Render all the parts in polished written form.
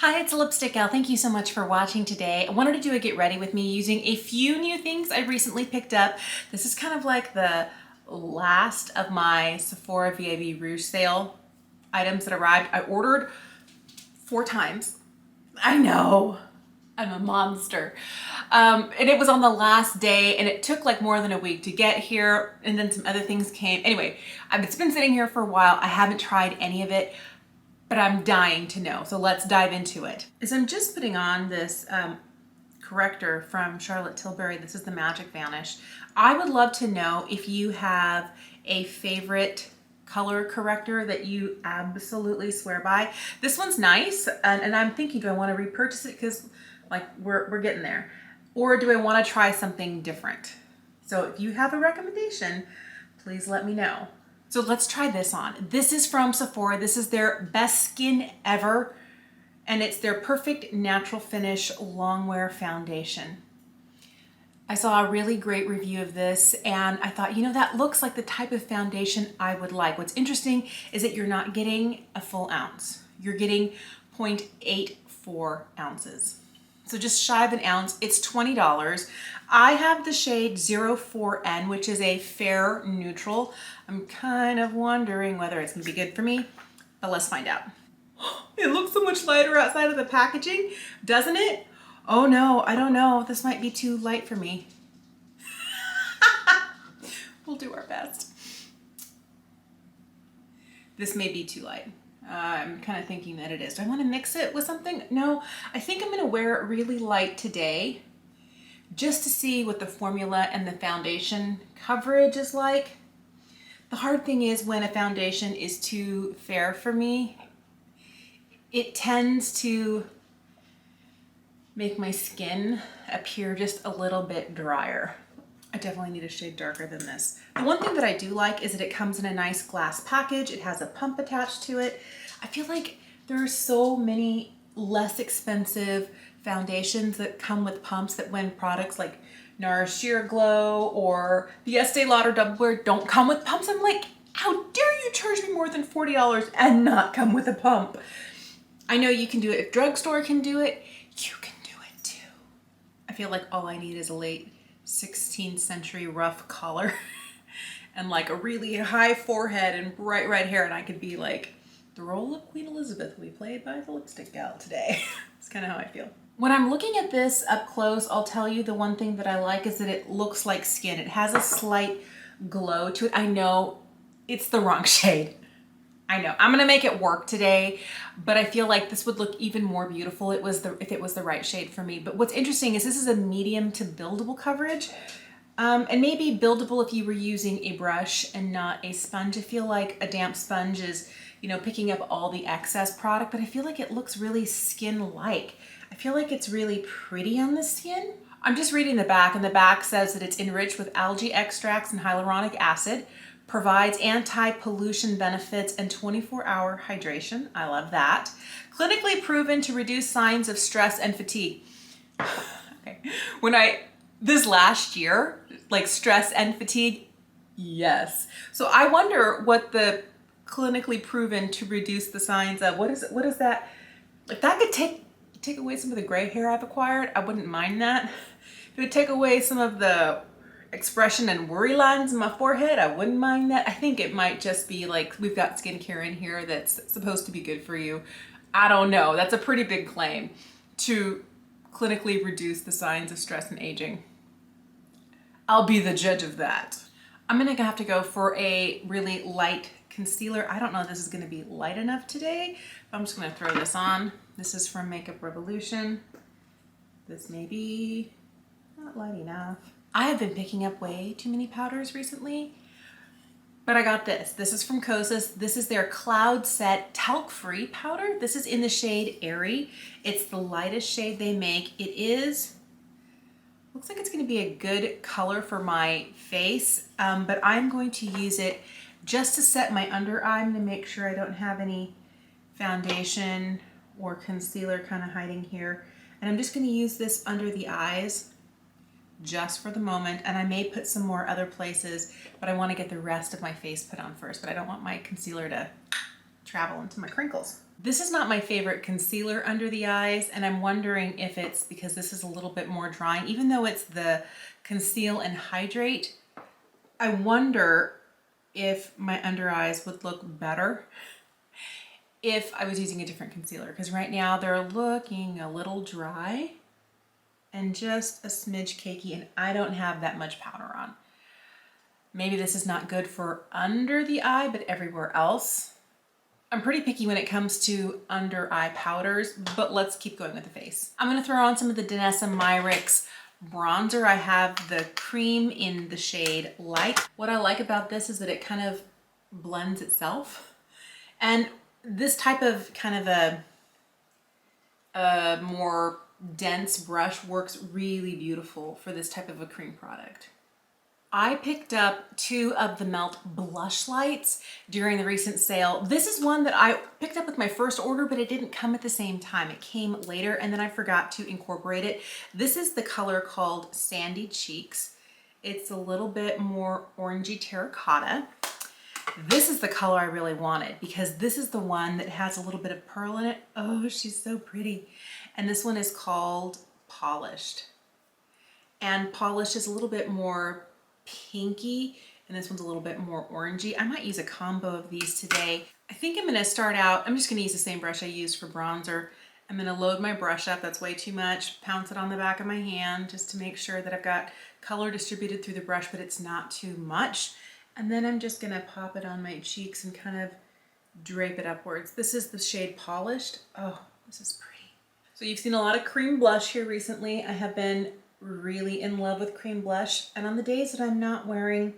Hi, it's Lipstick Gal. Thank you so much for watching today. I wanted to do a get ready with me using a few new things I recently picked up. This is kind of like the last of my Sephora VIB Rouge sale items that arrived. I ordered 4 times. I know, I'm a monster. And it was on the last day and it took like more than a week to get here, and then some other things came. Anyway, it's been sitting here for a while. I haven't tried any of it, but I'm dying to know. So let's dive into it. As I'm just putting on this corrector from Charlotte Tilbury, this is the Magic Vanish. I would love to know if you have a favorite color corrector that you absolutely swear by. This one's nice, and I'm thinking, do I want to repurchase it because like we're getting there, or do I want to try something different? So if you have a recommendation, please let me know. So let's try this on. This is from Sephora. This is their best skin ever, and it's their perfect natural finish longwear foundation. I saw a really great review of this and I thought, you know, that looks like the type of foundation I would like. What's interesting is that you're not getting a full ounce. You're getting 0.84 ounces. So just shy of an ounce. It's $20. I have the shade 04N, which is a fair neutral. I'm kind of wondering whether it's gonna be good for me, but let's find out. It looks so much lighter outside of the packaging, doesn't it? Oh no, I don't know. This might be too light for me. We'll do our best. This may be too light. I'm kind of thinking that it is. Do I want to mix it with something? No, I think I'm going to wear it really light today just to see what the formula and the foundation coverage is like. The hard thing is when a foundation is too fair for me, it tends to make my skin appear just a little bit drier. I definitely need a shade darker than this. The one thing that I do like is that it comes in a nice glass package. It has a pump attached to it. I feel like there are so many less expensive foundations that come with pumps that when products like NARS Sheer Glow or the Estee Lauder Double Wear don't come with pumps, I'm like, how dare you charge me more than $40 and not come with a pump? I know you can do it. If drugstore can do it, you can do it too. I feel like all I need is a late 16th century rough collar and like a really high forehead and bright red hair, and I could be like the role of Queen Elizabeth will be played by the Lipstick Gal today. It's kind of how I feel. When I'm looking at this up close, I'll tell you the one thing that I like is that it looks like skin. It has a slight glow to it. I know it's the wrong shade. I know. I'm gonna make it work today, but I feel like this would look even more beautiful if it was the right shade for me. But what's interesting is this is a medium to buildable coverage, and maybe buildable if you were using a brush and not a sponge. I feel like a damp sponge is, you know, picking up all the excess product, but I feel like it looks really skin-like. I feel like it's really pretty on the skin. I'm just reading the back, and the back says that it's enriched with algae extracts and hyaluronic acid, provides anti-pollution benefits and 24-hour hydration. I love that. Clinically proven to reduce signs of stress and fatigue. Okay. This last year, like stress and fatigue, yes. So I wonder what the clinically proven to reduce the signs of, what is that? If that could take away some of the gray hair I've acquired, I wouldn't mind that. If it would take away some of the expression and worry lines in my forehead, I wouldn't mind that. I think it might just be like we've got skincare in here that's supposed to be good for you. I don't know. That's a pretty big claim to clinically reduce the signs of stress and aging. I'll be the judge of that. I'm gonna have to go for a really light concealer. I don't know if this is gonna be light enough today, but I'm just gonna throw this on. This is from Makeup Revolution. This may be not light enough. I have been picking up way too many powders recently, but I got this. This is from Kosas. This is their Cloud Set Talc-Free powder. This is in the shade Airy. It's the lightest shade they make. It looks like it's gonna be a good color for my face, but I'm going to use it just to set my under eye. I'm gonna make sure I don't have any foundation or concealer kind of hiding here. And I'm just gonna use this under the eyes just for the moment, and I may put some more other places, but I want to get the rest of my face put on first, but I don't want my concealer to travel into my crinkles. This is not my favorite concealer under the eyes, and I'm wondering if it's because this is a little bit more drying. Even though it's the Conceal and Hydrate, I wonder if my under eyes would look better if I was using a different concealer, because right now they're looking a little dry and just a smidge cakey, and I don't have that much powder on. Maybe this is not good for under the eye, but everywhere else. I'm pretty picky when it comes to under eye powders, but let's keep going with the face. I'm gonna throw on some of the Danessa Myricks bronzer. I have the cream in the shade Light. What I like about this is that it kind of blends itself. And this type of kind of a more dense brush works really beautiful for this type of a cream product. I picked up 2 of the Melt Blushlights during the recent sale. This is one that I picked up with my first order, but it didn't come at the same time. It came later and then I forgot to incorporate it. This is the color called Sandy Cheeks. It's a little bit more orangey terracotta. This is the color I really wanted because this is the one that has a little bit of pearl in it. Oh, she's so pretty. And this one is called Polished. And Polished is a little bit more pinky, and this one's a little bit more orangey. I might use a combo of these today. I think I'm gonna start out, I'm just gonna use the same brush I used for bronzer. I'm gonna load my brush up, that's way too much, pounce it on the back of my hand just to make sure that I've got color distributed through the brush, but it's not too much. And then I'm just gonna pop it on my cheeks and kind of drape it upwards. This is the shade Polished. Oh, this is pretty. So you've seen a lot of cream blush here recently. I have been really in love with cream blush, and on the days that I'm not wearing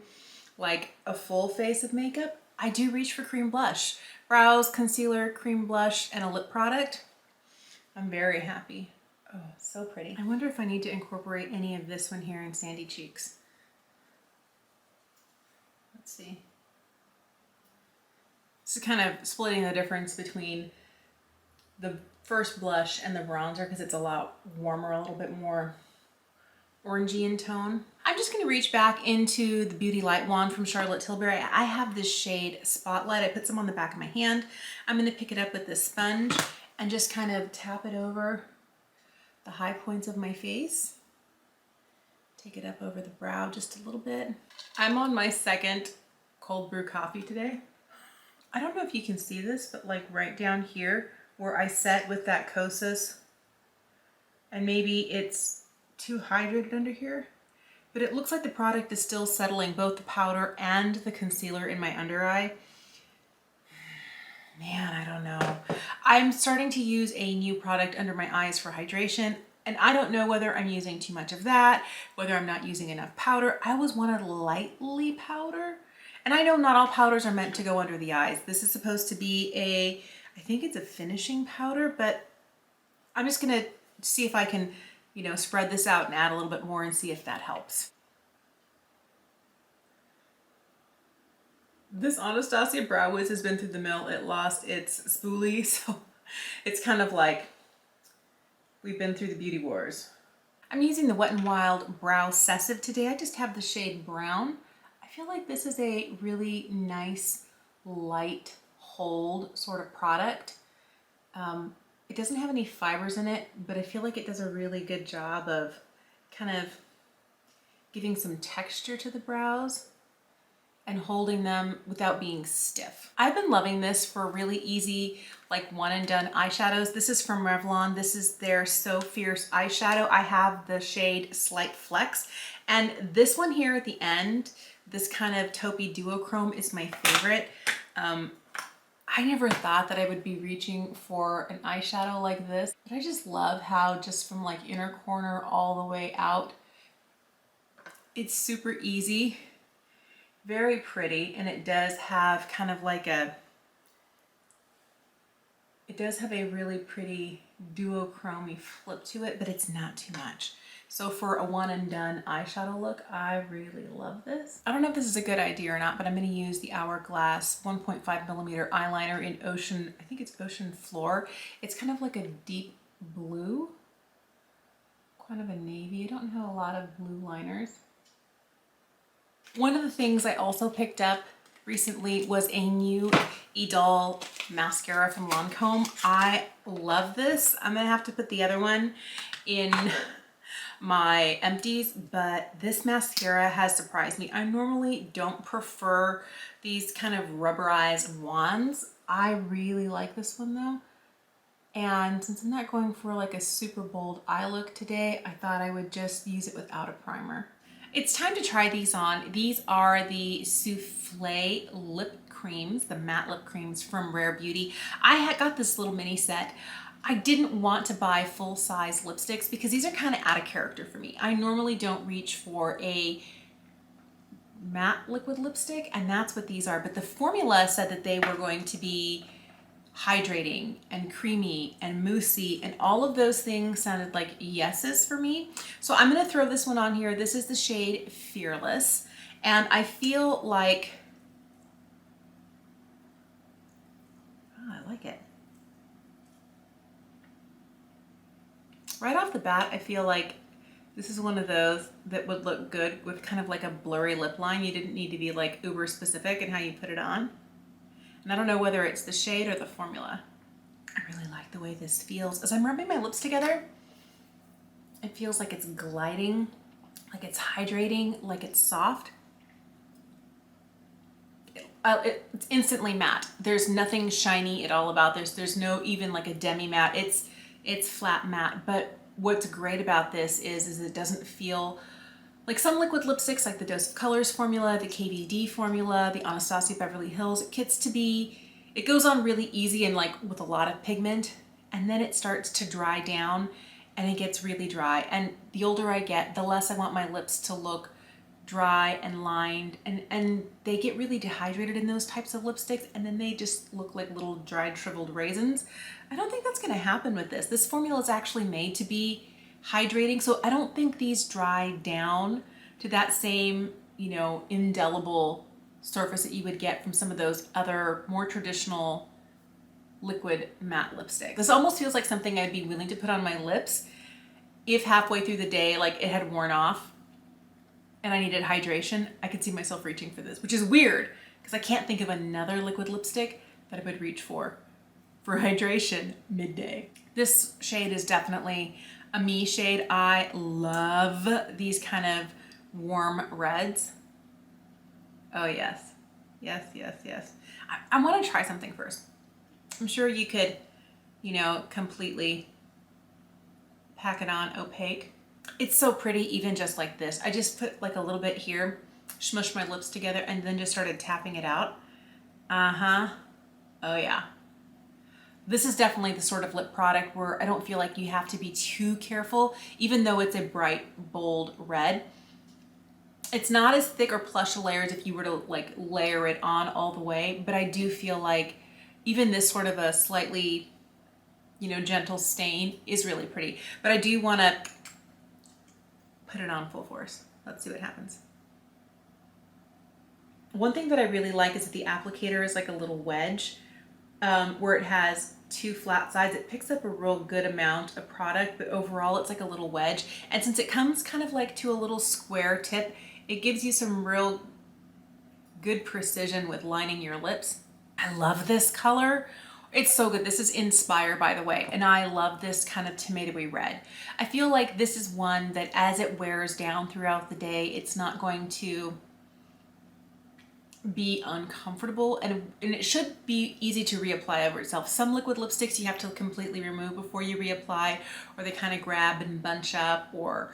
like a full face of makeup, I do reach for cream blush. Brows, concealer, cream blush, and a lip product. I'm very happy. Oh, so pretty. I wonder if I need to incorporate any of this one here in Sandy Cheeks. Let's see. This is kind of splitting the difference between the first blush and the bronzer because it's a lot warmer, a little bit more orangey in tone. I'm just going to reach back into the Beauty Light Wand from Charlotte Tilbury. I have this shade Spotlight. I put some on the back of my hand. I'm going to pick it up with this sponge and just kind of tap it over the high points of my face. Take it up over the brow just a little bit. I'm on my second cold brew coffee today. I don't know if you can see this, but like right down here where I set with that Kosas, and maybe it's too hydrated under here, but it looks like the product is still settling both the powder and the concealer in my under eye. Man, I don't know. I'm starting to use a new product under my eyes for hydration, and I don't know whether I'm using too much of that, whether I'm not using enough powder. I always wanted lightly powder, and I know not all powders are meant to go under the eyes. This is supposed to be I think it's a finishing powder, but I'm just gonna see if I can, you know, spread this out and add a little bit more and see if that helps. This Anastasia Brow Wiz has been through the mill. It lost its spoolie, so it's kind of like we've been through the beauty wars. I'm using the Wet n Wild Brow-sessive today. I just have the shade Brown. I feel like this is a really nice, light hold sort of product. It doesn't have any fibers in it, but I feel like it does a really good job of kind of giving some texture to the brows and holding them without being stiff. I've been loving this for really easy, like one and done eyeshadows. This is from Revlon. This is their So Fierce eyeshadow. I have the shade Slight Flex, and this one here at the end, this kind of taupey duochrome, is my favorite. I never thought that I would be reaching for an eyeshadow like this, but I just love how just from like inner corner all the way out, it's super easy, very pretty, and it does have kind of like it does have a really pretty duochrome flip to it, but it's not too much. So for a one and done eyeshadow look, I really love this. I don't know if this is a good idea or not, but I'm going to use the Hourglass 1.5mm eyeliner in Ocean, I think it's Ocean Floor. It's kind of like a deep blue, kind of a navy. I don't have a lot of blue liners. One of the things I also picked up recently was a new Idole mascara from Lancome. I love this. I'm gonna have to put the other one in my empties, but this mascara has surprised me. I normally don't prefer these kind of rubberized wands. I really like this one though. And since I'm not going for like a super bold eye look today, I thought I would just use it without a primer. It's time to try these on. These are the Souffle lip creams, the matte lip creams from Rare Beauty. I had got this little mini set. I didn't want to buy full-size lipsticks because these are kind of out of character for me. I normally don't reach for a matte liquid lipstick, and that's what these are. But the formula said that they were going to be hydrating and creamy and moussey, and all of those things sounded like yeses for me. So I'm gonna throw this one on here. This is the shade Fearless, and I feel like, oh, I like it. Right off the bat, I feel like this is one of those that would look good with kind of like a blurry lip line. You didn't need to be like uber specific in how you put it on. And I don't know whether it's the shade or the formula. I really like the way this feels. As I'm rubbing my lips together, it feels like it's gliding, like it's hydrating, like it's soft. It's instantly matte. There's nothing shiny at all about this. There's no even like a demi matte. It's flat matte. But what's great about this is it doesn't feel like some liquid lipsticks, like the Dose of Colors formula, the KVD formula, the Anastasia Beverly Hills. It goes on really easy and like with a lot of pigment, and then it starts to dry down and it gets really dry. And the older I get, the less I want my lips to look dry and lined, and they get really dehydrated in those types of lipsticks, and then they just look like little dried, shriveled raisins. I don't think that's gonna happen with this. This formula is actually made to be hydrating, so I don't think these dry down to that same, you know, indelible surface that you would get from some of those other more traditional liquid matte lipsticks. This almost feels like something I'd be willing to put on my lips if halfway through the day, like it had worn off and I needed hydration. I could see myself reaching for this, which is weird because I can't think of another liquid lipstick that I would reach for hydration midday. This shade is definitely a me shade. I love these kind of warm reds. Oh yes, yes, yes, yes. I want to try something first. I'm sure you could, you know, completely pack it on opaque. It's so pretty even just like this. I just put like a little bit here, smushed my lips together, and then just started tapping it out. Uh-huh. Oh yeah. This is definitely the sort of lip product where I don't feel like you have to be too careful, even though it's a bright, bold red. It's not as thick or plush a layer as if you were to like layer it on all the way, but I do feel like even this sort of a slightly, you know, gentle stain is really pretty. But I do want to put it on full force. Let's see what happens. One thing that I really like is that the applicator is like a little wedge. Where it has two flat sides, it picks up a real good amount of product, but overall it's like a little wedge. And since it comes kind of like to a little square tip, it gives you some real good precision with lining your lips. I love this color. It's so good. This is Inspire, by the way, and I love this kind of tomatoey red. I feel like this is one that as it wears down throughout the day, it's not going to be uncomfortable, and it should be easy to reapply over itself. Some liquid lipsticks you have to completely remove before you reapply, or they kind of grab and bunch up, or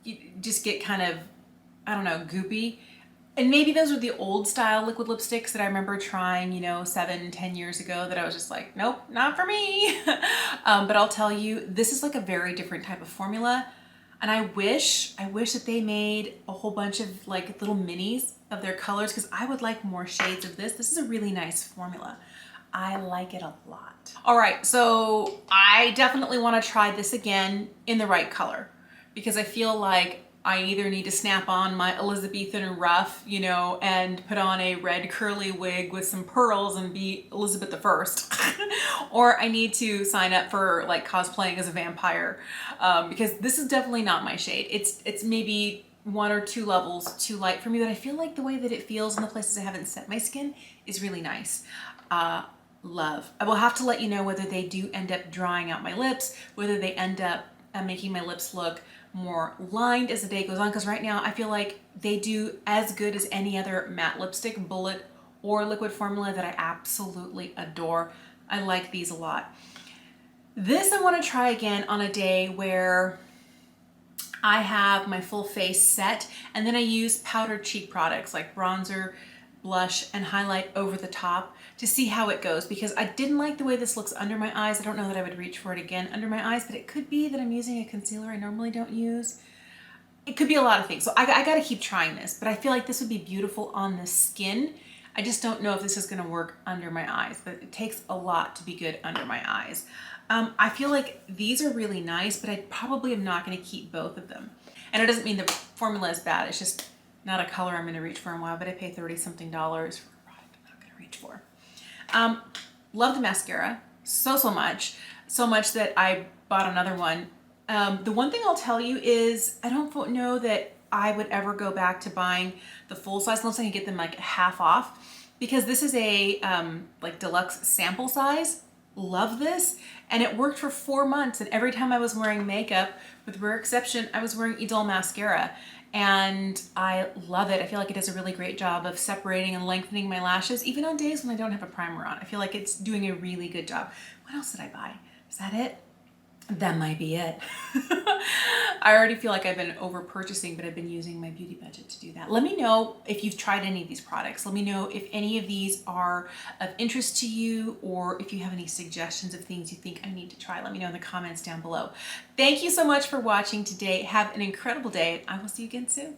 you just get kind of, I don't know, goopy. And maybe those are the old style liquid lipsticks that I remember trying, you know, 7-10 years ago that I was just like, nope, not for me. But I'll tell you, this is like a very different type of formula. And I wish that they made a whole bunch of like little minis of their colors, because I would like more shades of this. This is a really nice formula. I like it a lot. All right, so I definitely want to try this again in the right color, because I feel like I either need to snap on my Elizabethan ruff, you know, and put on a red curly wig with some pearls and be Elizabeth I, or I need to sign up for like cosplaying as a vampire, because this is definitely not my shade. It's maybe 1 or 2 levels too light for me, but I feel like the way that it feels in the places I haven't set my skin is really nice. Love. I will have to let you know whether they do end up drying out my lips, whether they end up making my lips look more lined as the day goes on, because right now I feel like they do as good as any other matte lipstick, bullet or liquid formula, that I absolutely adore. I like these a lot. This I want to try again on a day where I have my full face set, and then I use powdered cheek products like bronzer, blush, and highlight over the top to see how it goes, because I didn't like the way this looks under my eyes. I don't know that I would reach for it again under my eyes, but it could be that I'm using a concealer I normally don't use. It could be a lot of things. So I got to keep trying this, but I feel like this would be beautiful on the skin. I just don't know if this is going to work under my eyes, but it takes a lot to be good under my eyes. I feel like these are really nice, but I probably am not going to keep both of them. And it doesn't mean the formula is bad. It's just not a color I'm going to reach for in a while, but I pay $30-something for a product I'm not going to reach for. Love the mascara so much that I bought another one. The one thing I'll tell you is I don't know that I would ever go back to buying the full size unless I can get them like half off, because this is a like deluxe sample size. Love this, and it worked for 4 months, and every time I was wearing makeup, with rare exception, I was wearing Idole mascara, and I love it. I feel like it does a really great job of separating and lengthening my lashes, even on days when I don't have a primer on. I feel like it's doing a really good job. What else did I buy? Is that it? That might be it. I already feel like I've been over purchasing, but I've been using my beauty budget to do that. Let me know if you've tried any of these products. Let me know if any of these are of interest to you, or if you have any suggestions of things you think I need to try. Let me know in the comments down below. Thank you so much for watching today. Have an incredible day. I will see you again soon.